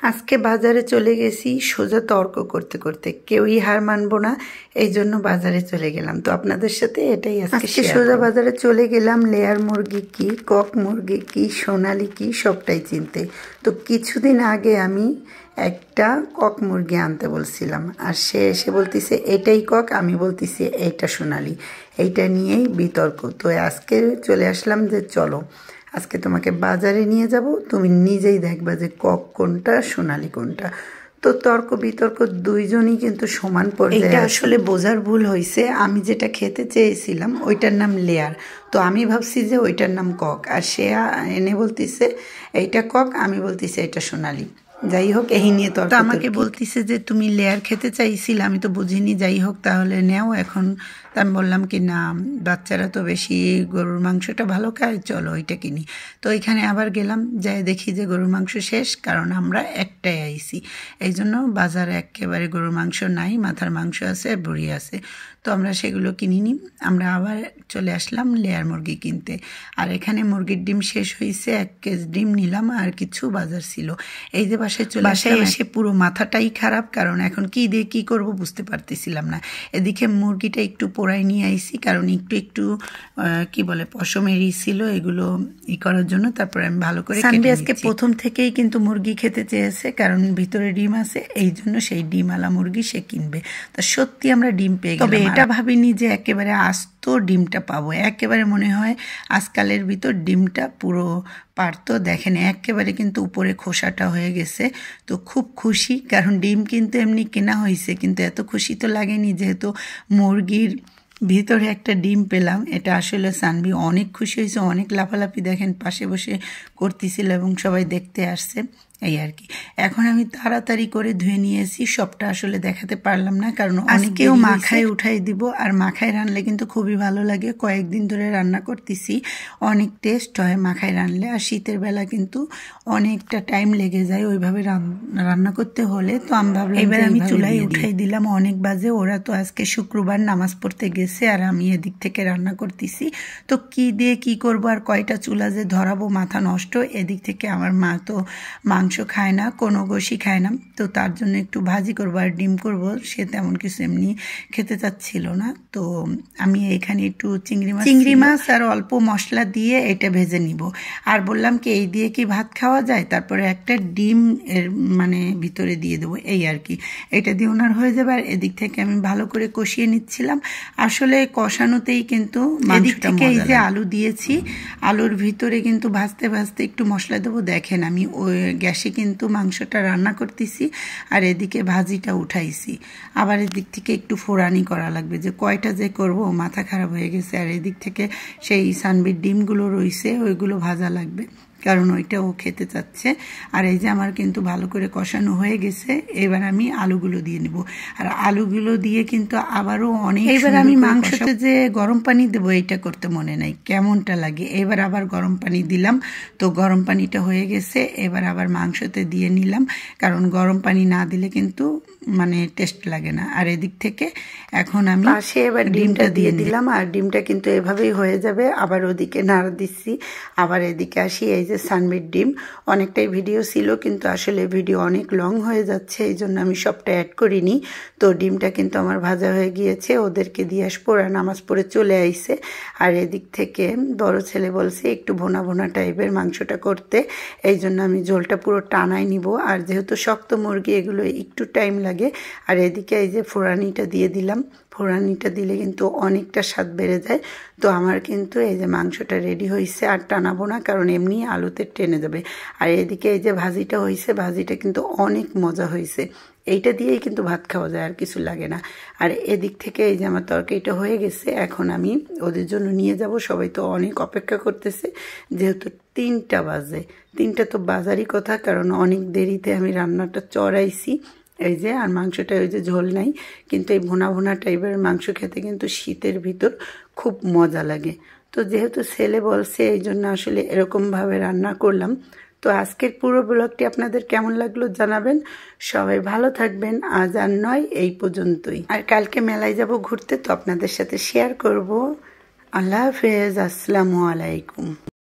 আজকে বাজারে চলে গেছি সোজা তর্ক করতে করতে, কেউই হার মানবো না, এই জন্য বাজারে চলে গেলাম। তো আপনাদের সাথে এটাই আজকে সোজা বাজারে চলে গেলাম লেয়ার মুরগি কি, কক মুরগি কি, সোনালি কি, সবটাই চিনতে। তো কিছুদিন আগে আমি একটা কক মুরগি আনতে বলছিলাম, আর সে এসে বলতেছে এটাই কক, আমি বলতেছি এইটা সোনালি। এইটা নিয়েই বিতর্ক। তো আজকে চলে আসলাম যে চলো আজকে তোমাকে বাজারে নিয়ে যাব, তুমি নিজেই দেখবা যে কক কোনটা সোনালি কোনটা। তো তর্ক বিতর্ক দুইজনই কিন্তু সমান পর্যায়ে। এটা আসলে বোঝার ভুল হয়েছে, আমি যেটা খেতে চেয়েছিলাম ওইটার নাম লেয়ার, তো আমি ভাবছি যে ওইটার নাম কক, আর সে এনে বলতেছে এইটা কক, আমি বলতেছি এটা সোনালি। যাই হোক, এই নিয়ে তর্ক। আমাকে বলতেছে যে তুমি লেয়ার খেতে চাইছিলে, আমি তো বুঝিনি, যাই হোক তাহলে নেও এখন। তা আমি বললাম কি না, বাচ্চারা তো বেশি গরুর মাংসটা ভালো খায়, চলো ওইটা কিনি। তো এখানে আবার গেলাম, যাই দেখি যে গরুর মাংস শেষ, কারণ আমরা একটাই আইছি, এই জন্য বাজারে একেবারে গরুর মাংস নাই, মাথার মাংস আছে, বুড়ি আছে। তো আমরা সেগুলো কিনিনি, আমরা আবার চলে আসলাম লেয়ার মুরগি কিনতে। আর এখানে মুরগির ডিম শেষ হয়েছে, 1 কেজি ডিম নিলাম, আর কিছু বাজার ছিল। এই যে বাসায় এসে পুরো মাথাটাই খারাপ, কারণ এখন কি দিয়ে কি করব বুঝতে পারতেছিলাম না। এদিকে মুরগিটা একটু পোড়াই নিয়ে আইছি, কারণ একটু কি বলে পশমেরই ছিল, এগুলো করার জন্য। তারপরে আমি ভালো করে আজকে প্রথম থেকেই কিন্তু মুরগি খেতে চেয়েছে, কারণ ভিতরে ডিম আছে, এই জন্য সেই ডিমওয়ালা মুরগি সে কিনবে। তা সত্যি আমরা ডিম পেয়ে গেলাম। তবে এটা ভাবিনি যে একেবারে আস্ত ডিমটা পাবো, একেবারে মনে হয় আজকালের ভিতর ডিমটা পুরো পারতো। দেখেন একেবারে কিন্তু উপরে খোসাটা হয়ে গেছে। তো খুব খুশি, কারণ ডিম কিন্তু এমনি কেনা হয়েছে, কিন্তু এত খুশি তো লাগেনি যেহেতু মুরগির ভিতরে একটা ডিম পেলাম। এটা আসলে সানভি অনেক খুশি হয়েছে, অনেক লাফালাফি দেখেন পাশে বসে করতেছিল এবং সবাই দেখতে আসছে, এই আর কি। এখন আমি তাড়াতাড়ি করে ধুয়ে নিয়েছি, সবটা আসলে দেখাতে পারলাম না, কারণ অনেকেও মাখায় উঠাই দিব, আর মাখায় রানলে কিন্তু খুবই ভালো লাগে। কয়েকদিন ধরে রান্না করতেছি, অনেক টেস্ট হয় মাখায় রানলে। আর শীতের বেলা কিন্তু অনেকটা টাইম লেগে যায় ওইভাবে রান্না করতে হলে। তো আমি ভাবলাম এবার আমি চুলায় উঠাই দিলাম, অনেক বাজে। ওরা তো আজকে শুক্রবার নামাজ পড়তে গেছে, আর আমি এদিক থেকে রান্না করতেছি। তো কি দিয়ে কি করব, আর কয়টা চুলা যে ধরাবো, মাথা নষ্ট। এদিক থেকে আমার মা তো মাংস খায় না, কোনো গোশি খায় না, তো তার জন্য একটু ভাজি করবো আর ডিম করব। সে তেমন কিছু এমনি খেতে চাচ্ছিল না। তো আমি এখানে একটু চিংড়ি মাছ আর অল্প মশলা দিয়ে এটা ভেজে নিব। আর বললাম কি এই দিয়ে কি ভাত খাওয়া যায়, তারপরে একটা ডিম এর মানে ভিতরে দিয়ে দেবো, এই আর কি। এটা দিয়ে ওনার হয়ে যাবে। আর এদিক থেকে আমি ভালো করে কষিয়ে নিচ্ছিলাম। আসলে কষানোতেই কিন্তু এদিক থেকে এই যে আলু দিয়েছি, আলুর ভিতরে কিন্তু ভাজতে ভাজতে একটু মশলা দেবো। দেখেন আমি ওই গ্যাসে কিন্তু মাংসটা রান্না করতেছি, আর এদিকে ভাজিটা উঠাইছি। আবার এদিক থেকে একটু ফোড়ানি করা লাগবে, যে কয়টা যে করব মাথা খারাপ হয়ে গেছে। আর এদিক থেকে সেই সানবির ডিমগুলো রয়েছে, ওইগুলো ভাজা লাগবে, কারণ ওইটাও খেতে চাচ্ছে। আর এই যে আমার কিন্তু ভালো করে কষানো হয়ে গেছে, এবার আমি আলুগুলো দিয়ে নিব। আর আলুগুলো দিয়ে কিন্তু আবারও অনেক, এবার আমি মাংসতে যে গরম পানি দেবো এইটা করতে মনে নাই, কেমনটা লাগে। এবার আবার গরম পানি দিলাম, তো গরম পানিটা হয়ে গেছে, এবার আবার মাংসতে দিয়ে নিলাম, কারণ গরম পানি না দিলে কিন্তু মানে টেস্ট লাগে না। আর এদিক থেকে এখন আমি পাশে এবার ডিমটা দিয়ে দিলাম, আর ডিমটা কিন্তু এভাবেই হয়ে যাবে। আবার ওদিকে নাড়া দিচ্ছি, আবার এদিকে আসি। এই যে সানবির ডিম, অনেকটাই ভিডিও ছিল, কিন্তু আসলে ভিডিও অনেক লং হয়ে যাচ্ছে, এই জন্য আমি সবটা অ্যাড করিনি। তো ডিমটা কিন্তু আমার ভাজা হয়ে গিয়েছে, ওদেরকে দিয়ে আসবো, ওরা নামাজ পড়ে চলে আইছে। আর এদিক থেকে বড় ছেলে বলছে একটু ভোনা ভোনা টাইপের মাংসটা করতে, এই জন্য আমি ঝোলটা পুরো টানাই নিব। আর যেহেতু শক্ত মুরগি, এগুলো একটু টাইম লাগে। আর এদিকে এই যে ফোড়ানিটা দিয়ে দিলাম, ফোড়ানিটা দিলে কিন্তু অনেকটা স্বাদ বেড়ে যায়। তো আমার কিন্তু এই যে মাংসটা রেডি হয়েছে, আর টানাবো না, কারণ এমনি আলুতে টেনে যাবে। আর এদিকে এই যে ভাজিটা হয়েছে, ভাজিটা কিন্তু অনেক মজা হয়েছে। এইটা দিয়েই কিন্তু ভাত খাওয়া যায়, আর কিছু লাগে না। আর এদিক থেকে এই যে আমার তরকারিটা হয়ে গেছে, এখন আমি ওদের জন্য নিয়ে যাব। সবাই তো অনেক অপেক্ষা করতেছে, যেহেতু 3টা বাজে। 3টা তো বাজারই কথা, কারণ অনেক দেরিতে আমি রান্নাটা চড়াইছি। এই যে আর মাংসটা ওই যে ঝোল নাই, কিন্তু এই ভুনা ভুনা টাইপের মাংস খেতে কিন্তু শীতের ভিতর খুব মজা লাগে। তো যেহেতু ছেলে বলছে, এই জন্য আসলে এরকমভাবে রান্না করলাম। তো আজকের পুরো ব্লগটি আপনাদের কেমন লাগলো জানাবেন। সবাই ভালো থাকবেন, আজ আর নয় এই পর্যন্তই। আর কালকে মেলায় যাব ঘুরতে, তো আপনাদের সাথে শেয়ার করব। আল্লাহ হাফেজ, আসসালামু আলাইকুম।